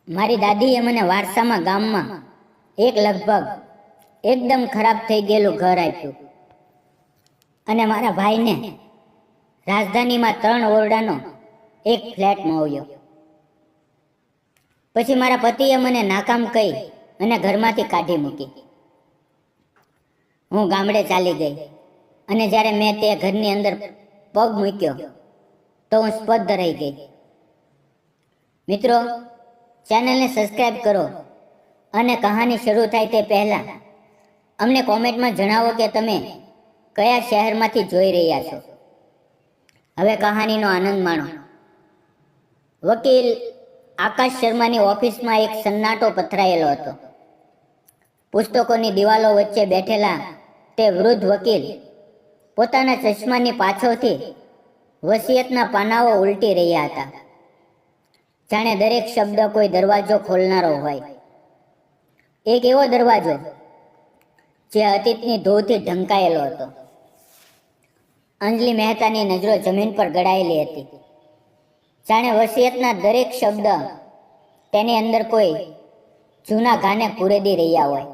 મારી દાદીએ મને વારસામાં ગામમાં એક લગભગ એકદમ ખરાબ થઈ ગયેલું ઘર આપ્યું અને મારા ભાઈને રાજધાનીમાં 3 ઓરડાનો એક ફ્લેટ મળ્યો. પછી મારા પતિએ મને નાકામ કહી અને ઘરમાંથી કાઢી મૂકી. હું ગામડે ચાલી ગઈ અને જ્યારે મેં તે ઘરની અંદર પગ મૂક્યો તો હું સ્તબ્ધ રહી ગઈ. મિત્રો, ચેનલને સબસ્ક્રાઇબ કરો અને કહાની શરૂ થાય તે પહેલાં અમને કોમેન્ટમાં જણાવો કે તમે કયા શહેરમાંથી જોઈ રહ્યા છો. હવે કહાનીનો આનંદ માણો. વકીલ આકાશ શર્માની ઓફિસમાં એક સન્નાટો પથરાયેલો હતો. પુસ્તકોની દિવાલો વચ્ચે બેઠેલા તે વૃદ્ધ વકીલ પોતાના ચશ્માની પાછળથી વસિયતના પાનાઓ ઉલટી રહ્યા હતા, જાણે દરેક શબ્દ કોઈ દરવાજો ખોલનારો હોય. એક એવો દરવાજો જે અતીતની ધૂળથી ઢંકાયેલો હતો. અંજલિ મહેતાની નજરો જમીન પર ગડાયેલી હતી, જાણે વસિયતના દરેક શબ્દ તેની અંદર કોઈ જૂના ઘાને પૂરેદી રહ્યા હોય.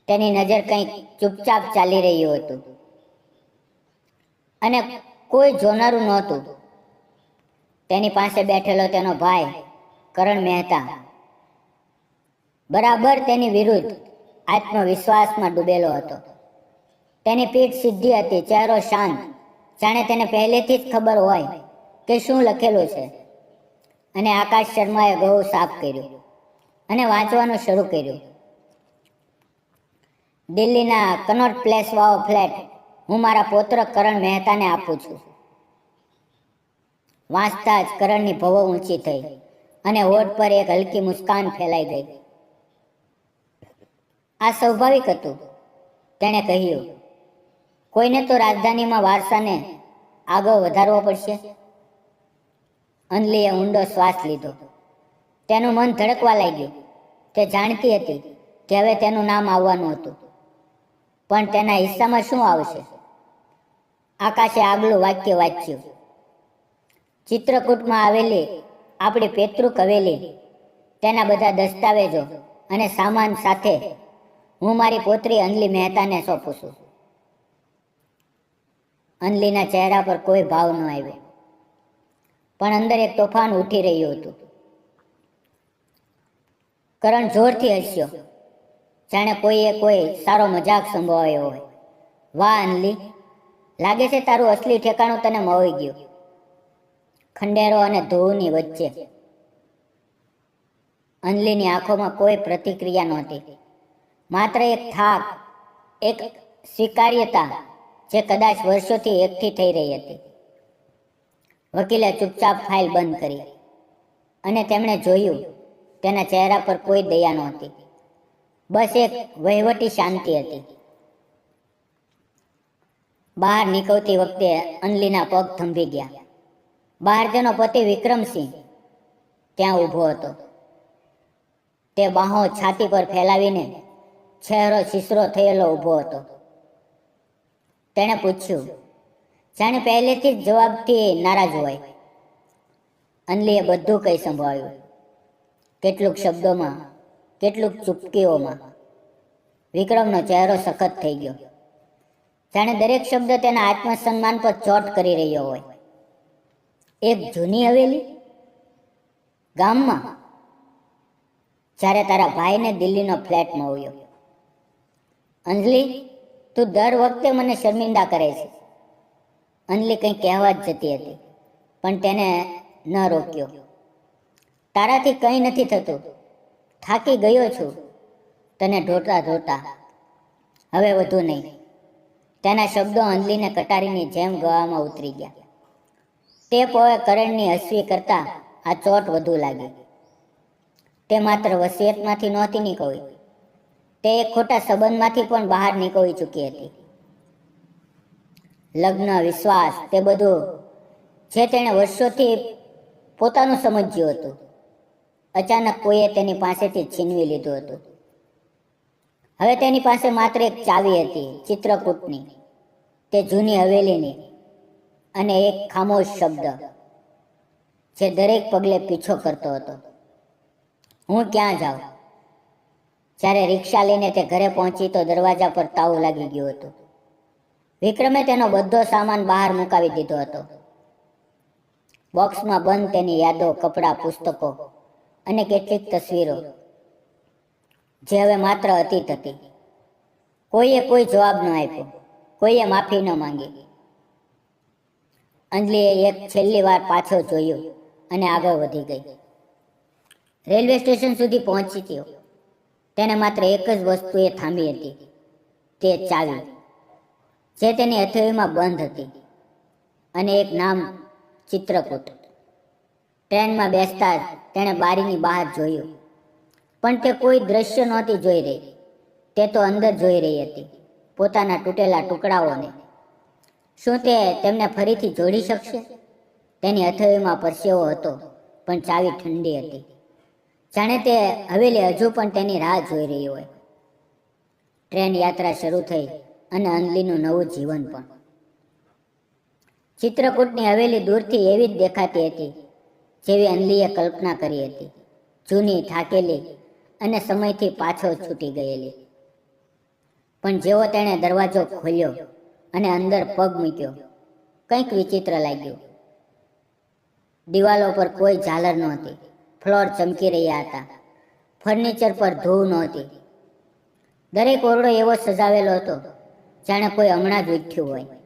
તેની નજર કંઈક ચૂપચાપ ચાલી રહ્યું હતું અને કોઈ જોનારું નહોતું. તેની પાસે બેઠેલો તેનો ભાઈ કરણ મહેતા બરાબર તેની વિરુદ્ધ આત્મવિશ્વાસમાં ડૂબેલો હતો. તેની પીઠ સીધી હતી, ચહેરો શાંત, જાણે તેને પહેલેથી જ ખબર હોય કે શું લખેલું છે. અને આકાશ શર્માએ ગળું સાફ કર્યું અને વાંચવાનું શરૂ કર્યું. દિલ્હીના કનોટ પ્લેસ વાળો ફ્લેટ હું મારા પૌત્ર કરણ મહેતાને આપું છું. વાંચતા જ કરણની ભવો ઊંચી થઈ અને હોઠ પર એક હલકી મુસ્કાન ફેલાઈ ગઈ. આ સ્વાભાવિક હતું, તેણે કહ્યું. કોઈને તો રાજધાનીમાં વારસાને આગળ વધારવો પડશે. અંજલિએ ઊંડો શ્વાસ લીધો. તેનું મન ધડકવા લાગ્યું. તે જાણતી હતી કે હવે તેનું નામ આવવાનું હતું, પણ તેના હિસ્સામાં શું આવશે? આકાશે આગલું વાક્ય વાંચ્યું. ચિત્રકૂટમાં આવેલી આપણી પૈતૃક હવેલી, તેના બધા દસ્તાવેજો અને સામાન સાથે હું મારી પૌત્રી અંજલિ મહેતાને સોંપું છું. અંજલિના ચહેરા પર કોઈ ભાવ ન આવ્યો, પણ અંદર એક તોફાન ઉઠી રહ્યું હતું. કરણ જોરથી હસ્યો, જાણે કોઈએ કોઈ સારો મજાક સંભળાયો હોય. વાહ અંજલિ, લાગે છે તારું અસલી ઠેકાણું તને મળી ગયું. ખંડેરો અને ધૂળની વચ્ચે અંજલિની આંખોમાં કોઈ પ્રતિક્રિયા નહોતી, માત્ર એક થાક, એક સ્વીકાર્યતા જે કદાચ વર્ષોથી એકઠી થઈ રહી હતી. વકીલે ચૂપચાપ ફાઇલ બંધ કરી અને તેમણે જોયું તેના ચહેરા પર કોઈ દયા નહોતી, બસ એક વહીવટી શાંતિ હતી. બહાર નીકળતી વખતે અંજલિના પગ થંભી ગયા. બહાર તેનો પતિ વિક્રમસિંહ ત્યાં ઊભો હતો. તે બાહો છાતી પર ફેલાવીને ચહેરો છીછરો થયેલો ઊભો હતો. તેણે પૂછ્યું, જાણે પહેલેથી જ જવાબથી નારાજ હોય. અંજલિએ બધું કંઈ સંભળાવ્યું, કેટલુંક શબ્દોમાં, કેટલુંક ચૂપકીઓમાં. વિક્રમનો ચહેરો સખત થઈ ગયો, જાણે દરેક શબ્દ તેના આત્મસન્માન પર ચોટ કરી રહ્યો હોય. એક જૂની હવેલી ગામમાં, જ્યારે તારા ભાઈને દિલ્હીનો ફ્લેટ મળ્યો. અંજલિ, તું દર વખતે મને શર્મિંદા કરે છે. અંજલિ કંઈ કહેવા જ જતી હતી, પણ તેને ન રોક્યો. તારાથી કંઈ નથી થતું. થાકી ગયો છું તને ઢોતા ઢોતા. હવે વધુ નહીં. તેના શબ્દો અંજલિને કટારીની જેમ ગળામાં ઉતરી ગયા. તે પોએ કરણની હસવી કરતા આ ચોટ વધુ લાગી. તે માત્ર વસિયતમાંથી નહોતી નીકળી, તે એક ખોટા સંબંધમાંથી પણ બહાર નીકળી ચૂકી હતી. લગ્ન, વિશ્વાસ, તે બધું જે તેણે વર્ષોથી પોતાનું સમજ્યું હતું, અચાનક કોઈએ તેની પાસેથી છીનવી લીધું હતું. હવે તેની પાસે માત્ર એક ચાવી હતી, ચિત્રકૂટની, તે જૂની હવેલીની, અને એક ખામોશ શબ્દ જે દરેક પગલે પીછો કરતો હતો. હું ક્યાં જાઉં? જ્યારે રિક્ષા લઈને તે ઘરે પહોંચી તો દરવાજા પર તાળું લાગી ગયું હતું. વિક્રમે તેનો બધો સામાન બહાર મુકાવી દીધો હતો. બોક્સમાં બંધ તેની યાદો, કપડાં, પુસ્તકો અને કેટલીક તસવીરો, જે હવે માત્ર અતીત હતી. કોઈએ કોઈ જવાબ ન આપ્યો, કોઈએ માફી ન માંગી. અંજલિએ એક છેલ્લી વાર પાછો જોયું અને આગળ વધી ગઈ. રેલવે સ્ટેશન સુધી પહોંચી ગયો. તેને માત્ર એક જ વસ્તુએ થાંભી હતી, તે ચાવી, જે તેની હથેળીમાં બંધ હતી, અને એક નામ, ચિત્રકૂટ. ટ્રેનમાં બેસતા જ તેણે બારીની બહાર જોયું, પણ તે કોઈ દ્રશ્ય નહોતી જોઈ રહી. તે તો અંદર જોઈ રહી હતી, પોતાના તૂટેલા ટુકડાઓને. શું તે તેમને ફરીથી જોડી શકશે? તેની હથેળીમાં પરસેવો હતો, પણ ચાવી ઠંડી હતી. જાણે તે હવેલી હજુ પણ તેની રાહ જોઈ રહી હોય. ટ્રેન યાત્રા શરૂ થઈ અને અંજલિનું નવું જીવન પણ. ચિત્રકૂટની હવેલી દૂરથી એવી જ દેખાતી હતી જેવી અંજલિએ કલ્પના કરી હતી. જૂની, થાકેલી અને સમયથી પાછો છૂટી ગયેલી. પણ જેવો તેણે દરવાજો ખોલ્યો અને અંદર પગ મૂક્યો, કંઈક વિચિત્ર લાગ્યું. દિવાલો પર કોઈ ઝાલર નહોતી, ફ્લોર ચમકી રહ્યા હતા, ફર્નિચર પર ધૂળ નહોતી. દરેક ઓરડો એવો સજાવેલો હતો જાણે કોઈ હમણાં જ ઉઠ્યું હોય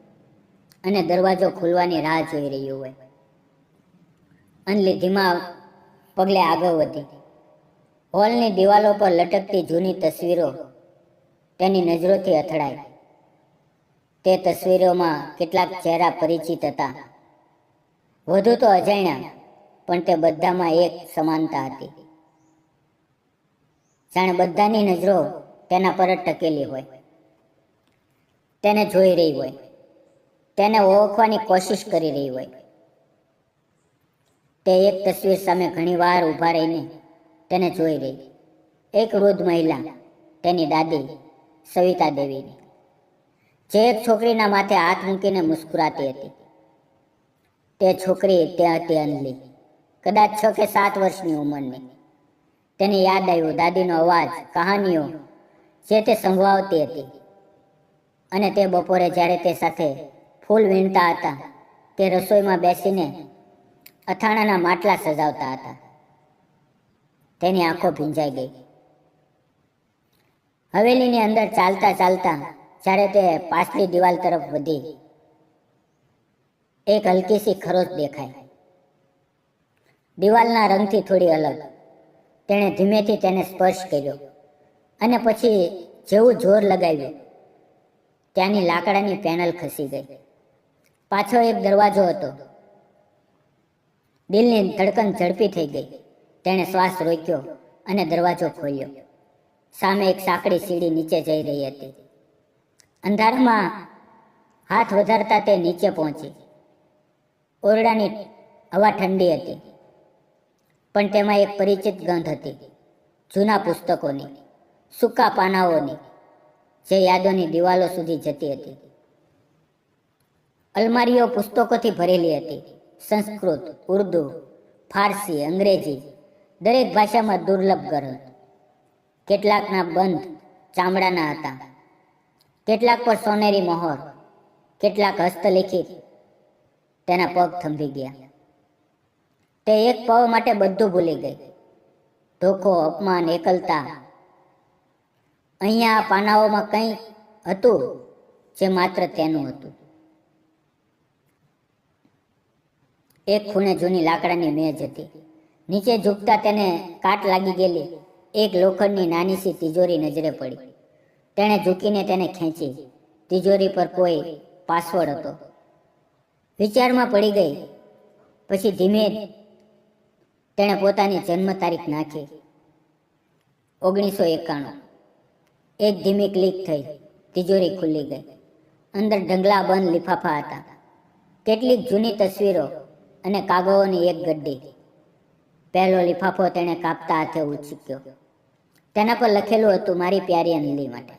અને દરવાજો ખુલવાની રાહ જોઈ રહ્યું હોય. અંજલિ ધીમા પગલે આગળ વધી. હોલની દિવાલો પર લટકતી જૂની તસવીરો તેની નજરોથી અથડાઈ. તે તસવીરોમાં કેટલાક ચહેરા પરિચિત હતા, વધુ તો અજાણ્યા, પણ તે બધામાં એક સમાનતા હતી. જાણે બધાની નજરો તેના પર જ ટકેલી હોય, તેને જોઈ રહી હોય, તેને ઓળખવાની કોશિશ કરી રહી હોય. તે એક તસવીર સામે ઘણી વાર ઊભા રહીને તેને જોઈ રહી. એક વૃદ્ધ મહિલા, તેની દાદી સવિતા દેવીની, જે એક છોકરીના માથે હાથ મૂકીને મુસ્કુરાતી હતી. તે છોકરી તે હતી અંજલિ, કદાચ 6 કે 7 વર્ષની ઉંમરની. તેને યાદ આવ્યું દાદીનો અવાજ, કહાનીઓ જે તે સંભળાવતી હતી, અને તે બપોરે જ્યારે તે સાથે ફૂલ વીણતા હતા, તે રસોઈમાં બેસીને અથાણાના માટલા સજાવતા હતા. તેની આંખો ભીંજાઈ ગઈ. હવેલીની અંદર ચાલતા ચાલતા જ્યારે તે પાછલી દિવાલ તરફ વધી, એક હલકીસી ખરોચ દેખાય, દિવાલના રંગથી થોડી અલગ. તેણે ધીમેથી તેને સ્પર્શ કર્યો અને પછી જેવું જોર લગાવ્યું, ત્યાંની લાકડાની પેનલ ખસી ગઈ. પાછો એક દરવાજો હતો. દિલની ધડકન ઝડપી થઈ ગઈ. તેણે શ્વાસ રોક્યો અને દરવાજો ખોલ્યો. સામે એક સાંકડી સીડી નીચે જઈ રહી હતી. અંધારામાં હાથ વધારતા તે નીચે પહોંચી. ઓરડાની હવા ઠંડી હતી, પણ તેમાં એક પરિચિત ગંધ હતી, જૂના પુસ્તકોની, સૂકા પાનાઓની, જે યાદોની દિવાલો સુધી જતી હતી. અલમારીઓ પુસ્તકોથી ભરેલી હતી, સંસ્કૃત, ઉર્દુ, ફારસી, અંગ્રેજી, દરેક ભાષામાં દુર્લભ ગ્રંથ. કેટલાકના બંધ ચામડાના હતા, કેટલાક પર સોનેરી મહોર, કેટલાક હસ્તલિખિત. તેના પગ થંભી ગયા. તે એક પળ માટે બધું ભૂલી ગઈ, ધોકો, અપમાન, એકલતા. અહીંયા આ પાનાઓમાં કંઈ હતું જે માત્ર તેનું હતું. એક ખૂણે જૂની લાકડાની મેજ હતી. નીચે ઝૂકતા તેને કાટ લાગી ગયેલી એક લોખંડની નાની સી તિજોરી નજરે પડી. તેણે ઝૂકીને તેને ખેંચી. તિજોરી પર કોઈ પાસવર્ડ હતો. વિચારમાં પડી ગઈ. પછી ધીમે તેણે પોતાની જન્મ તારીખ નાખી, 1991. એક ધીમી ક્લિક થઈ, તિજોરી ખુલ્લી ગઈ. અંદર ઢગલા બંધ લિફાફા હતા, કેટલીક જૂની તસવીરો અને કાગળોની એક ગડ્ડી. પહેલો લિફાફો તેણે કાપતા હાથે ઉચક્યો. તેના પર લખેલું હતું, મારી પ્યારી અંજલિ માટે.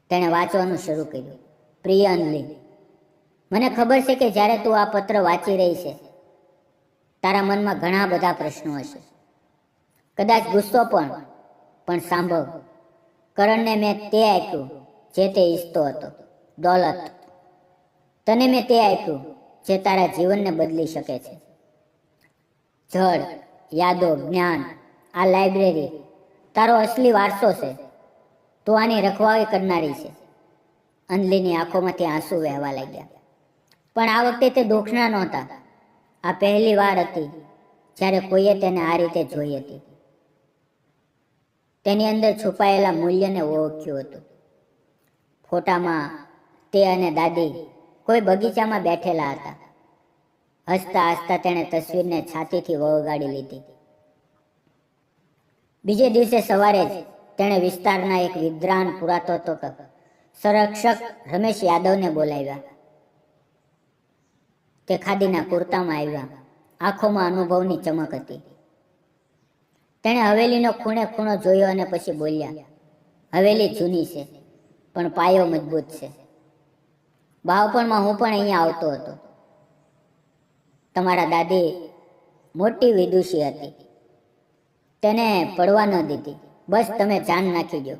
તેણે વાંચવાનું શરૂ કર્યું. પ્રિય અંજલિ, મને ખબર છે કે જ્યારે તું આ પત્ર વાંચી રહી છે, તારા મનમાં ઘણા બધા પ્રશ્નો હશે. કદાચ ગુસ્સો પણ સાંભળ, કરણને મેં તે આપ્યું જે તે ઈચ્છતો હતો, દોલત. તને મેં તે આપ્યું જે તારા જીવનને બદલી શકે છે. જળ, યાદો, જ્ઞાન, આ લાઇબ્રેરી તારો અસલી વારસો છે. તું આની રખવાળી કરનારી છે. અંજલિની આંખોમાંથી આંસુ વહેવા લાગ્યા. પણ આ વખતે તે દુઃખના નહોતા. આ પહેલી વાર હતી જ્યારે કોઈએ તેને આ રીતે જોઈ હતી. તેની અંદર છુપાયેલા મૂલ્યને ઓળખ્યું હતું. ફોટામાં તે અને દાદી કોઈ બગીચામાં બેઠેલા હતા. હસતા હસતા તેણે તસવીરને છાતીથી વળગાડી લીધી. બીજે દિવસે સવારે જ તેણે વિસ્તારના એક વિદ્વાન પુરાતત્વ સંરક્ષક રમેશ યાદવને બોલાવ્યા. તે ખાદીના કુર્તામાં આવ્યા. આંખોમાં અનુભવની ચમક હતી. તેણે હવેલીનો ખૂણે ખૂણો જોયો અને પછી બોલ્યા, હવેલી જૂની છે પણ પાયો મજબૂત છે. બાળપણમાં હું પણ અહીંયા આવતો હતો. તમારા દાદી મોટી વિદુષી હતી. તેને પડવા ન દીધી. બસ તમે જાન નાખી દો.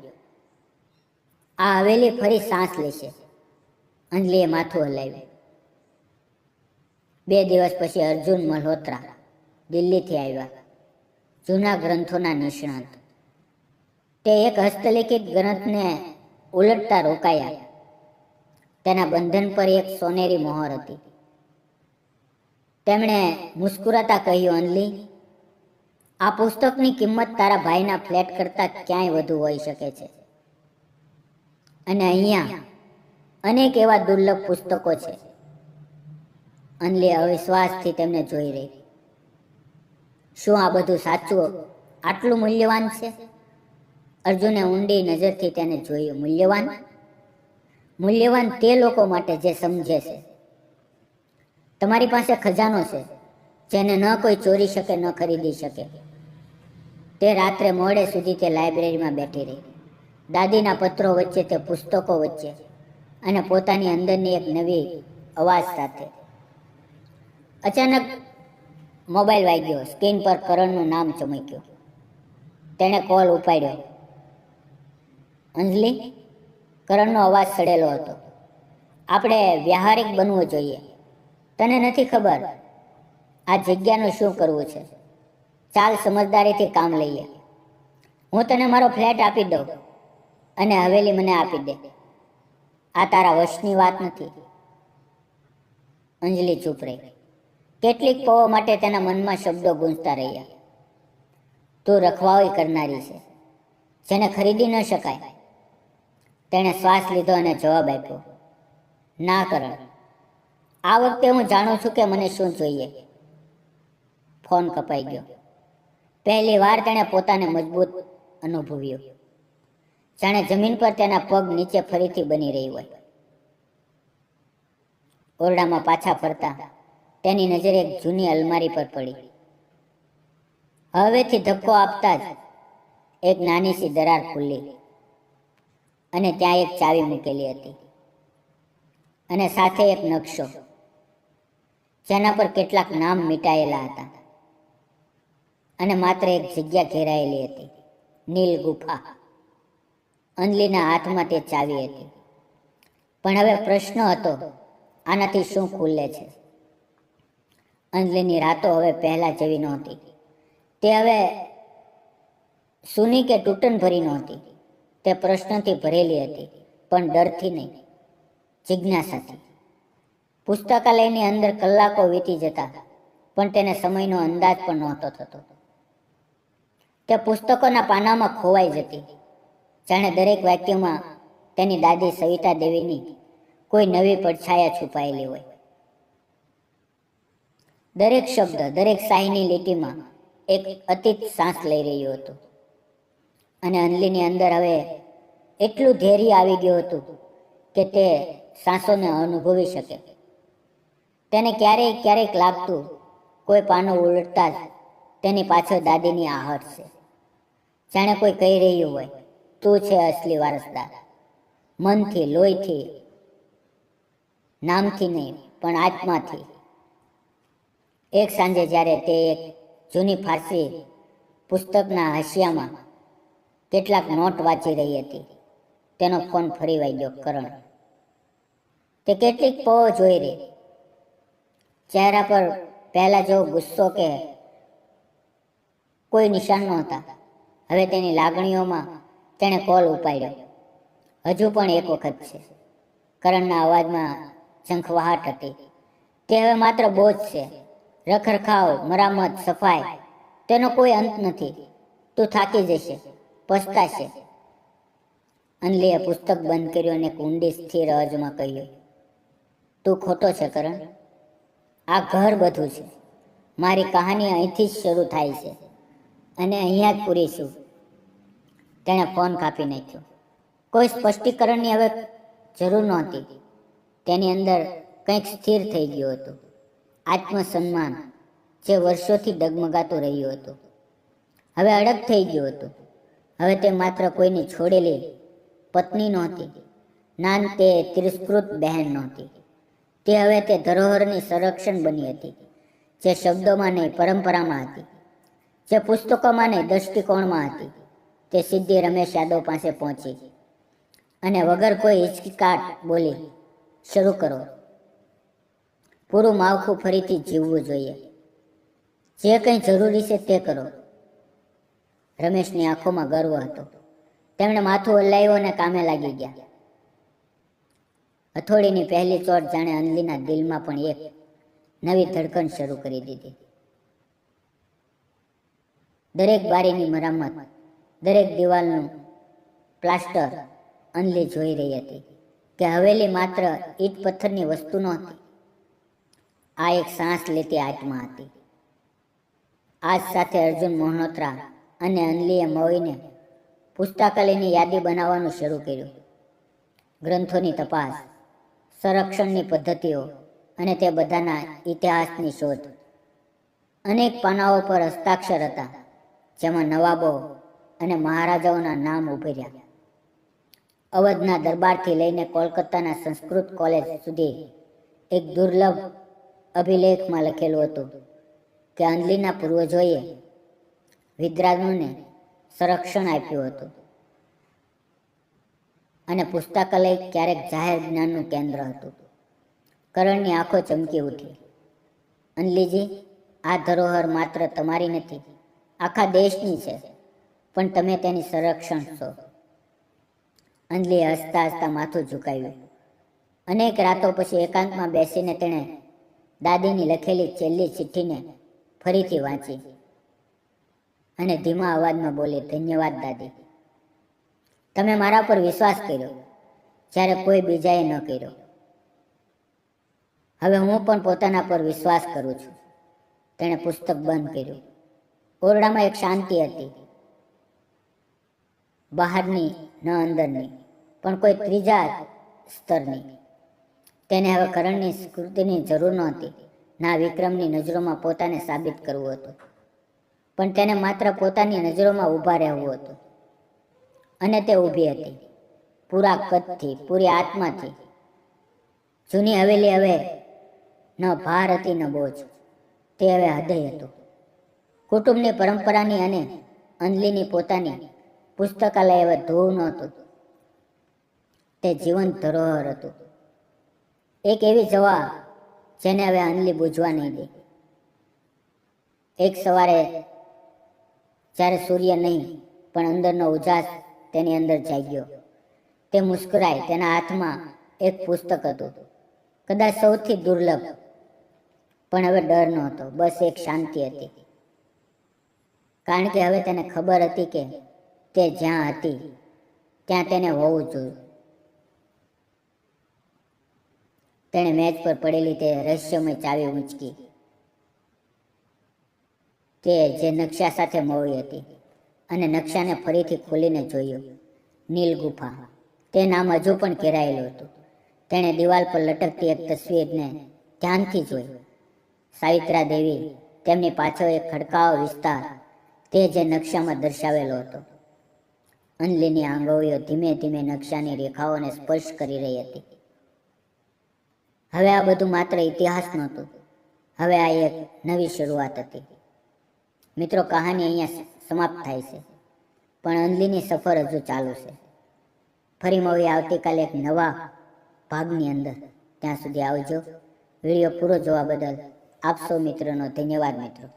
આ હવેલી ફરી સાંસ લેશે. અંજલિએ માથું હલાવ્યું. 2 દિવસ પછી અર્જુન મલ્હોત્રા દિલ્હીથી આવ્યા. જૂના ગ્રંથોના નિષ્ણાત. તે એક હસ્તલિખિત ગ્રંથને ઉલટતા રોકાયા. તેના બંધન પર એક સોનેરી મોહર હતી. તેમણે મુસ્કુરાતા કહ્યું, અંજલિ, આ પુસ્તકની કિંમત તારા ભાઈના ફ્લેટ કરતાં ક્યાંય વધુ હોઈ શકે છે. અને અહીંયા અનેક એવા દુર્લભ પુસ્તકો છે. અંજલિ અવિશ્વાસથી તેમને જોઈ રહી. શું આ બધું સાચું આટલું મૂલ્યવાન છે? અર્જુને ઊંડી નજરથી તેને જોયું. મૂલ્યવાન? મૂલ્યવાન તે લોકો માટે જે સમજે છે. તમારી પાસે ખજાનો છે જેને ન કોઈ ચોરી શકે, ન ખરીદી શકે. તે રાત્રે મોડે સુધી તે લાઇબ્રેરીમાં બેઠી રહી. દાદીના પત્રો વચ્ચે, તે પુસ્તકો વચ્ચે અને પોતાની અંદરની એક નવી અવાજ સાથે. અચાનક મોબાઈલ વાગ્યો. સ્ક્રીન પર કરણનું નામ ચમક્યું. તેણે કોલ ઉપાડ્યો. અંજલિ? કરણનો અવાજ સડેલો હતો. આપણે વ્યવહારિક બનવું જોઈએ. તને નથી ખબર આ જગ્યાનું શું કરવું છે. ચાલ સમજદારીથી કામ લઈએ. હું તને મારો ફ્લેટ આપી દઉં અને હવેલી મને આપી દે. આ તારા વશની વાત નથી. અંજલિ ચૂપ રહી. કેટલીક પળો માટે તેના મનમાં શબ્દો ગૂંજતા રહ્યા. તું રખવાળી કરનારી છે જેને ખરીદી ન શકાય. તેણે શ્વાસ લીધો અને જવાબ આપ્યો, ના કરણ, આ વખતે હું જાણું છું કે મને શું જોઈએ. ફોન કપાઈ ગયો. પહેલી વાર તેણે પોતાને મજબૂત અનુભવ્યું. જાણે જમીન પર તેના પગ નીચે ફરીથી બની રહી હોય. ઓરડામાં પાછા ફરતા તેની નજર એક જૂની અલમારી પર પડી. હવેથી ધક્કો આપતા જ એક નાની સી દરાર ખુલ્લી અને ત્યાં એક ચાવી મૂકેલી હતી અને સાથે એક નકશો જેના પર કેટલાક નામ મીટાયેલા હતા અને માત્ર એક જગ્યા ઘેરાયેલી હતી, નીલ ગુફા. અંજલિના હાથમાં તે ચાવી હતી. પણ હવે પ્રશ્ન હતો, આનાથી શું ખુલે છે? અંજલિની રાતો હવે પહેલા જેવી નહોતી. તે હવે સૂની કે તૂટન ભરી નહોતી. તે પ્રશ્નથી ભરેલી હતી, પણ ડરથી નહીં, જિજ્ઞાસાથી. પુસ્તકાલયની અંદર કલાકો વીતી જતા પણ તેને સમયનો અંદાજ પણ નહોતો થતો. તે પુસ્તકોના પાનામાં ખોવાઈ જતી, જાણે દરેક વાક્યમાં તેની દાદી સવિતા દેવીની કોઈ નવી પડછાયા છુપાયેલી હોય. દરેક શબ્દ, દરેક શાહીની લીટીમાં એક અતીત સાંસ લઈ રહ્યું હતું. અને અંજલિની અંદર હવે એટલું ધૈર્ય આવી ગયું હતું કે તે સાંસોને અનુભવી શકે. તેને ક્યારેક લાગતું કોઈ પાનું ઉલટતા જ તેની પાછળ દાદીની આહટ છે. જાણે કોઈ કહી રહ્યું હોય, તું છે અસલી વારસદાર. મનથી, લોહીથી, નામથી નહીં પણ આત્માથી. એક સાંજે જ્યારે તે એક જૂની ફારસી પુસ્તકના હાંસિયામાં કેટલાક નોટ વાંચી રહી હતી. તેનો ફોન ફરી વાગ્યો. કરણ. તે કેટલીક પો જોઈ રહી. ચહેરા પર પહેલા જેવો ગુસ્સો કે કોઈ નિશાન નહોતા. હવે તેની લાગણીઓમાં તેણે કોલ ઉપાડ્યો. હજુ પણ એક વખત છે. કરણના અવાજમાં ઝંખવાહટ હતી. તે હવે માત્ર બોજ છે. રખરખાવ, મરામત, સફાઈ, તેનો કોઈ અંત નથી. તું થાકી જશે, પછતાશે. અનલીએ પુસ્તક બંધ કર્યું અને ઊંડી સ્થિર અવાજમાં કહ્યું, તું ખોટો છે કરણ. આ ઘર બધું છે. મારી કહાની અહીંથી જ શરૂ થાય છે અને અહીંયા જ પૂરી છું. તેણે ફોન કાપી નાખ્યો. કોઈ સ્પષ્ટીકરણની હવે જરૂર નહોતી. તેની અંદર કંઈક સ્થિર થઈ ગયું હતું. આત્મસન્માન જે વર્ષોથી ડગમગાતું રહ્યું હતું હવે અડગ થઈ ગયું હતું. હવે તે માત્ર કોઈની છોડેલી પત્ની નહોતી, નાન તે તિરસ્કૃત બહેન નહોતી. તે હવે તે ધરોહરની સંરક્ષણ બની હતી, જે શબ્દોમાં નહીં પરંપરામાં હતી, જે પુસ્તકોમાં નહીં દૃષ્ટિકોણમાં હતી. તે સીધી રમેશ યાદવ પાસે પહોંચી અને વગર કોઈ હિચકિચાટ બોલી, શરૂ કરો. પૂરું માળખું ફરીથી જીવવું જોઈએ. જે કંઈ જરૂરી છે તે કરો. રમેશની આંખોમાં ગર્વ હતો. તેમણે માથું હલાવ્યું અને કામે લાગી ગયા. હથોડીની પહેલી ચોટ જાણે અનલીના દિલમાં પણ એક નવી ધડકન શરૂ કરી દીધી. દરેક બારીની મરામત, દરેક દિવાલનું પ્લાસ્ટર અનલી જોઈ રહી હતી કે હવેલી માત્ર ઈટ પથ્થરની વસ્તુ નહોતી. આ એક સાંસ લેતી આત્મા હતી. આજ સાથે અર્જુન મોહનોત્રા અને અનલીએ મળીને પુસ્તકાલયની યાદી બનાવવાનું શરૂ કર્યું. ગ્રંથોની તપાસ, સંરક્ષણની પદ્ધતિઓ અને તે બધાના ઇતિહાસની શોધ. અનેક પાનાઓ પર હસ્તાક્ષર હતા, જેમાં નવાબો અને મહારાજાઓના નામ ઉભર્યા. અવધના દરબારથી લઈને કોલકાતાના સંસ્કૃત કોલેજ સુધી એક દુર્લભ અભિલેખમાં લખેલું હતું કે અનલીના પૂર્વજોએ વિદ્વાનોને સંરક્ષણ આપ્યું હતું અને પુસ્તકાલય ક્યારેક જાહેર જ્ઞાનનું કેન્દ્ર હતું. કરણની આંખો ચમકી ઉઠી. અનલીજી, આ ધરોહર માત્ર તમારી નથી, આખા દેશની છે, પણ તમે તેની સંરક્ષણ છો. અનલીએ હસતા હસતા માથું ઝુકાવ્યું. અનેક રાતો પછી એકાંતમાં બેસીને તેણે દાદીની લખેલી છેલ્લી ચિઠ્ઠીને ફરીથી વાંચી અને ધીમા અવાજમાં બોલી, ધન્યવાદ દાદી. તમે મારા પર વિશ્વાસ કર્યો જ્યારે કોઈ બીજાએ ન કર્યો. હવે હું પણ પોતાના પર વિશ્વાસ કરું છું. તેણે પુસ્તક બંધ કર્યું. ઓરડામાં એક શાંતિ હતી, બહારની ન અંદરની, પણ કોઈ ત્રીજા સ્તરની. તેને હવે કરણની સ્કૃતિની જરૂર નહોતી, ના વિક્રમની નજરોમાં પોતાને સાબિત કરવું હતું, પણ તેને માત્ર પોતાની નજરોમાં ઊભા રહેવું હતું. અને તે ઊભી હતી, પૂરા કદથી, પૂરી આત્માથી. જૂની હવેલી હવે ન ભાર હતી ન બોજ. તે હવે હૃદય હતું. કુટુંબની પરંપરાની અને અનલીની પોતાની પુસ્તકાલય હવે ધોવું નહોતું, તે જીવંત ધરોહર હતું. એક એવી જવા જેને હવે અનલી બૂઝવા નહીં દે. એક સવારે જ્યારે સૂર્ય નહીં પણ અંદરનો ઉજાસ તેની અંદર જાગ્યો, તે મુસ્કરાઈ. તેના હાથમાં એક પુસ્તક હતું, કદાચ સૌથી દુર્લભ. પણ હવે ડર નહોતો, બસ એક શાંતિ હતી. કારણ કે હવે તેને ખબર હતી કે તે જ્યાં હતી ત્યાં તેને હોવું જોયું. તેણે મેજ પર પડેલી તે રહસ્યમય ચાવી ઊંચકી, તે જે નકશા સાથે મળી હતી, અને નકશાને ફરીથી ખોલીને જોયું. નીલ ગુફા, તે નામ હજુ પણ ઘેરાયેલું હતું. તેણે દિવાલ પર લટકતી એક તસવીરને ધ્યાનથી જોઈ. સાવિત્રા દેવી, તેમની પાછળ એક ખડકાવો વિસ્તાર, તે જે નકશામાં દર્શાવેલો હતો. અનલીની આંગળીઓ ધીમે ધીમે નકશાની રેખાઓને સ્પર્શ કરી રહી હતી. હવે આ બધું માત્ર ઇતિહાસ નહોતું, હવે આ એક નવી શરૂઆત હતી. મિત્રો, કહાની અહીંયા સમાપ્ત થાય છે, પણ અંજલિની સફર હજુ ચાલુ છે. ફરી મળીએ આવતીકાલે એક નવા ભાગની અંદર. ત્યાં સુધી આવજો. વિડીયો પૂરો જોવા બદલ આપ સૌ મિત્રોનો ધન્યવાદ મિત્રો.